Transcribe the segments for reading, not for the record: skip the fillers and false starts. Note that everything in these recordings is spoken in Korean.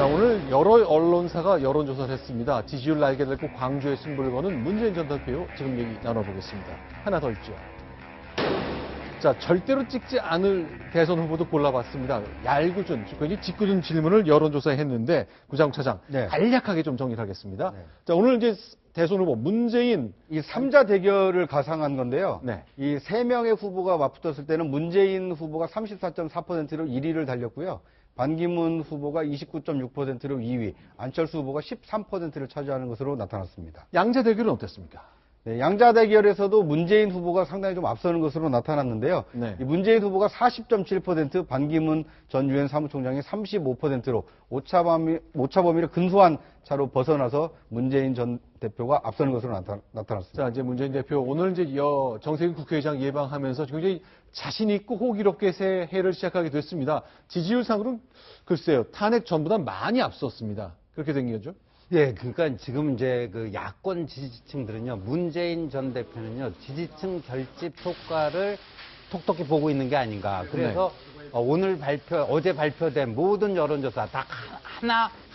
자, 오늘 여러 언론사가 여론조사를 했습니다. 지지율 날개를 달고 광주에 승부를 거는 문재인 전 대표 지금 얘기 나눠보겠습니다. 하나 더 있죠. 자, 절대로 찍지 않을 대선 후보도 골라봤습니다. 얄궂은, 굉장히 짓궂은 질문을 여론조사에 했는데 구장 차장 네. 간략하게 좀 정리를 하겠습니다. 네. 자, 오늘 이제 대선 후보 문재인 이 3자 대결을 가상한 건데요. 네. 이 3명의 후보가 맞붙었을 때는 문재인 후보가 34.4%로 1위를 달렸고요. 반기문 후보가 29.6%로 2위, 안철수 후보가 13%를 차지하는 것으로 나타났습니다. 양자 대결은 어땠습니까? 네, 양자 대결에서도 문재인 후보가 상당히 좀 앞서는 것으로 나타났는데요. 네. 이 문재인 후보가 40.7%, 반기문 전 유엔 사무총장이 35%로 오차범위를 근소한 차로 벗어나서 문재인 전 대표가 앞서는 것으로 나타났습니다. 자, 이제 문재인 대표 오늘 이제 정세균 국회의장 예방하면서 굉장히 자신 있고 호기롭게 새 해를 시작하게 됐습니다. 지지율상으로는 글쎄요, 탄핵 전보다 많이 앞섰습니다. 그렇게 된 거죠? 예, 그러니까 지금 이제 그 야권 지지층들은요, 문재인 전 대표는요, 지지층 결집 효과를 톡톡히 보고 있는 게 아닌가. 그래서 오늘 어제 발표된 모든 여론조사 다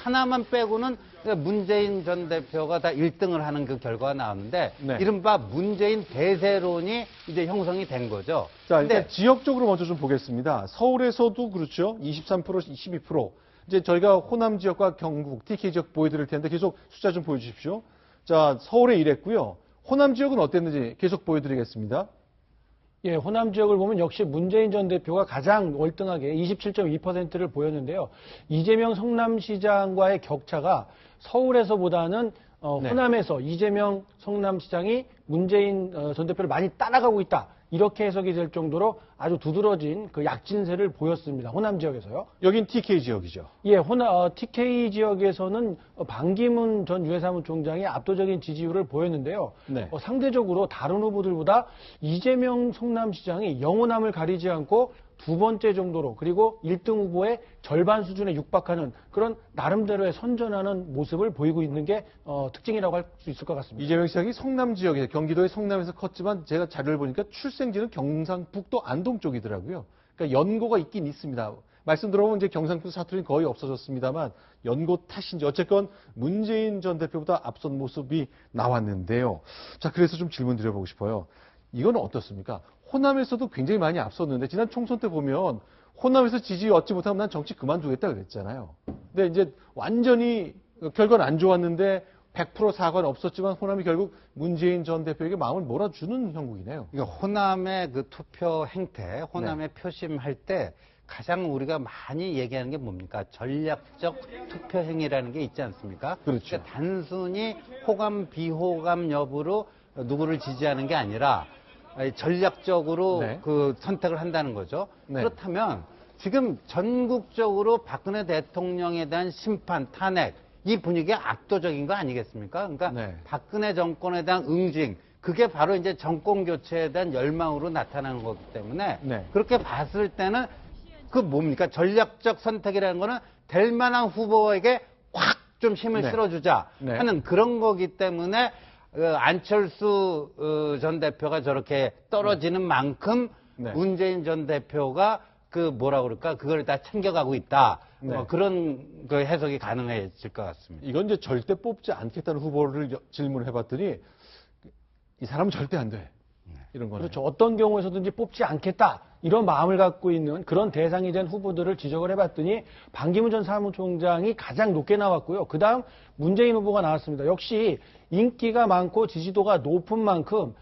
하나만 빼고는 문재인 전 대표가 다 1등을 하는 그 결과가 나왔는데, 네. 이른바 문재인 대세론이 이제 형성이 된 거죠. 자, 일단 지역적으로 먼저 좀 보겠습니다. 서울에서도 그렇죠. 23%, 12%. 이제 저희가 호남 지역과 경북, TK 지역 보여드릴 텐데 계속 숫자 좀 보여주십시오. 자, 서울에 이랬고요. 호남 지역은 어땠는지 계속 보여드리겠습니다. 예, 호남 지역을 보면 역시 문재인 전 대표가 가장 월등하게 27.2%를 보였는데요. 이재명 성남시장과의 격차가 서울에서보다는 네. 호남에서 이재명 성남시장이 문재인 전 대표를 많이 따라가고 있다. 이렇게 해석이 될 정도로 아주 두드러진 그 약진세를 보였습니다. 호남 지역에서요. 여긴 TK 지역이죠. 예, TK 지역에서는 반기문 전 유엔 사무총장이 압도적인 지지율을 보였는데요. 네. 상대적으로 다른 후보들보다 이재명 성남시장이 영호남을 가리지 않고 두 번째 정도로, 그리고 1등 후보의 절반 수준에 육박하는 그런 나름대로의 선전하는 모습을 보이고 있는 게 특징이라고 할 수 있을 것 같습니다. 이재명 시장이 성남 지역에, 경기도의 성남에서 컸지만 제가 자료를 보니까 출생지는 경상북도 안동 쪽이더라고요. 그러니까 연고가 있긴 있습니다. 말씀 들어보면 이제 경상북도 사투리는 거의 없어졌습니다만 연고 탓인지 어쨌건 문재인 전 대표보다 앞선 모습이 나왔는데요. 자, 그래서 좀 질문 드려보고 싶어요. 이건 어떻습니까? 호남에서도 굉장히 많이 앞섰는데 지난 총선 때 보면 호남에서 지지 얻지 못하면 난 정치 그만두겠다 그랬잖아요. 근데 이제 완전히 결과는 안 좋았는데 100% 사과는 없었지만 호남이 결국 문재인 전 대표에게 마음을 몰아주는 형국이네요. 그러니까 호남의 그 투표 행태, 호남의 네. 표심할 때 가장 우리가 많이 얘기하는 게 뭡니까? 전략적 투표 행위라는 게 있지 않습니까? 그렇죠. 그러니까 단순히 호감, 비호감 여부로 누구를 지지하는 게 아니라 전략적으로 네. 그 선택을 한다는 거죠. 네. 그렇다면 지금 전국적으로 박근혜 대통령에 대한 심판, 탄핵, 이 분위기가 압도적인 거 아니겠습니까? 그러니까 네. 박근혜 정권에 대한 응징, 그게 바로 이제 정권 교체에 대한 열망으로 나타나는 거기 때문에 네. 그렇게 봤을 때는 그 뭡니까? 전략적 선택이라는 거는 될 만한 후보에게 확 좀 힘을 네. 실어주자 네. 하는 그런 거기 때문에 안철수 전 대표가 저렇게 떨어지는 만큼 네. 문재인 전 대표가 그 뭐라 그럴까? 그걸 다 챙겨가고 있다. 네. 그런 그 해석이 가능해질 것 같습니다. 이건 이제 절대 뽑지 않겠다는 후보를 질문을 해봤더니 이 사람은 절대 안 돼. 이런 거네요. 그렇죠. 어떤 경우에서든지 뽑지 않겠다. 이런 마음을 갖고 있는 그런 대상이 된 후보들을 지적을 해봤더니 반기문 전 사무총장이 가장 높게 나왔고요. 그 다음 문재인 후보가 나왔습니다. 역시 인기가 많고 지지도가 높은 만큼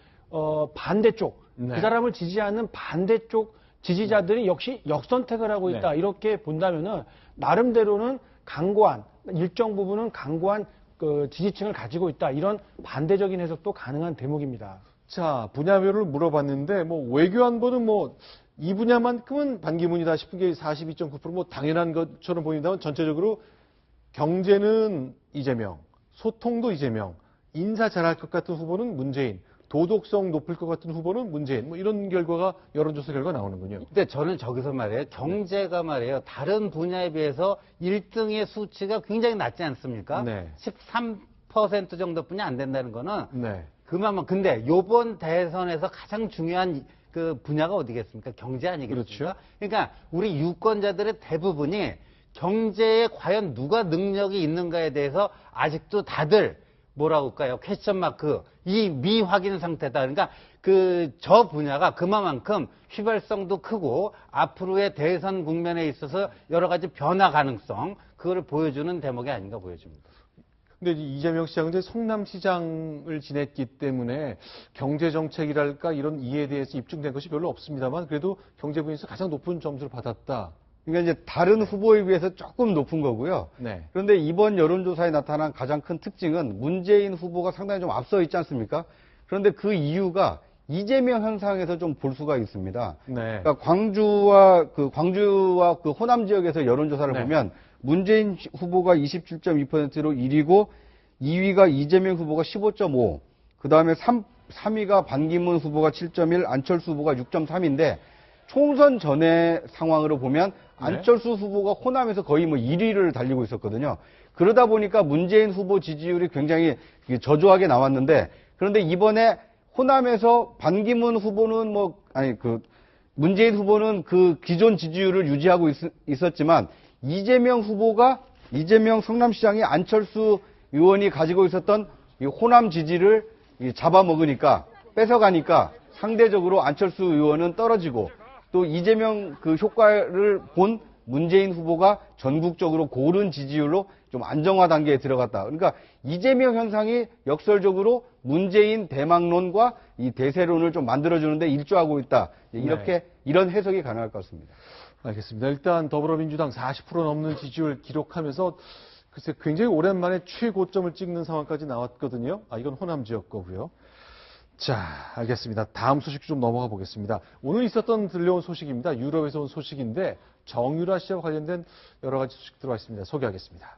반대쪽, 네. 그 사람을 지지하는 반대쪽 지지자들이 역시 역선택을 하고 있다. 네. 이렇게 본다면은 나름대로는 강고한, 일정 부분은 강고한 그 지지층을 가지고 있다. 이런 반대적인 해석도 가능한 대목입니다. 자, 분야별로 물어봤는데, 외교안보는 이 분야만큼은 반기문이다 싶은 게 42.9%, 당연한 것처럼 보인다면 전체적으로 경제는 이재명, 소통도 이재명, 인사 잘할 것 같은 후보는 문재인, 도덕성 높을 것 같은 후보는 문재인, 이런 결과가 여론조사 결과 나오는군요. 근데 저는 저기서 말이에요. 경제가 말이에요. 다른 분야에 비해서 1등의 수치가 굉장히 낮지 않습니까? 네. 13% 정도뿐이 안 된다는 거는 네. 그만큼 근데 요번 대선에서 가장 중요한 그 분야가 어디겠습니까? 경제 아니겠습니까? 그렇죠. 그러니까 우리 유권자들의 대부분이 경제에 과연 누가 능력이 있는가에 대해서 아직도 다들 뭐라고 할까요? 퀘스천 마크, 이 미확인 상태다. 그러니까 저 분야가 그만큼 휘발성도 크고 앞으로의 대선 국면에 있어서 여러 가지 변화 가능성, 그거를 보여주는 대목이 아닌가 보여집니다. 근데 이재명 시장은 이제 성남시장을 지냈기 때문에 경제정책이랄까 이런 이해에 대해서 입증된 것이 별로 없습니다만 그래도 경제부에서 가장 높은 점수를 받았다. 그러니까 이제 다른 후보에 비해서 조금 높은 거고요. 네. 그런데 이번 여론조사에 나타난 가장 큰 특징은 문재인 후보가 상당히 좀 앞서 있지 않습니까? 그런데 그 이유가 이재명 현상에서 좀 볼 수가 있습니다. 네. 그러니까 광주와 그 호남 지역에서 여론조사를 네. 보면 문재인 후보가 27.2%로 1위고 2위가 이재명 후보가 15.5, 그 다음에 3위가 반기문 후보가 7.1, 안철수 후보가 6.3인데 총선 전의 상황으로 보면 안철수 후보가 호남에서 거의 뭐 1위를 달리고 있었거든요. 그러다 보니까 문재인 후보 지지율이 굉장히 저조하게 나왔는데 그런데 이번에 호남에서 반기문 후보는 문재인 후보는 그 기존 지지율을 유지하고 있었지만 이재명 성남시장이 안철수 의원이 가지고 있었던 이 호남 지지를 잡아먹으니까 뺏어가니까 상대적으로 안철수 의원은 떨어지고 또 이재명 그 효과를 본 문재인 후보가 전국적으로 고른 지지율로 좀 안정화 단계에 들어갔다. 그러니까 이재명 현상이 역설적으로 문재인 대망론과 이 대세론을 좀 만들어주는데 일조하고 있다. 이렇게 이런 해석이 가능할 것 같습니다. 알겠습니다. 일단 더불어민주당 40% 넘는 지지율 기록하면서 글쎄 굉장히 오랜만에 최고점을 찍는 상황까지 나왔거든요. 이건 호남 지역 거고요. 자, 알겠습니다. 다음 소식 좀 넘어가 보겠습니다. 오늘 들려온 소식입니다. 유럽에서 온 소식인데 정유라 씨와 관련된 여러 가지 소식 들어와 있습니다. 소개하겠습니다.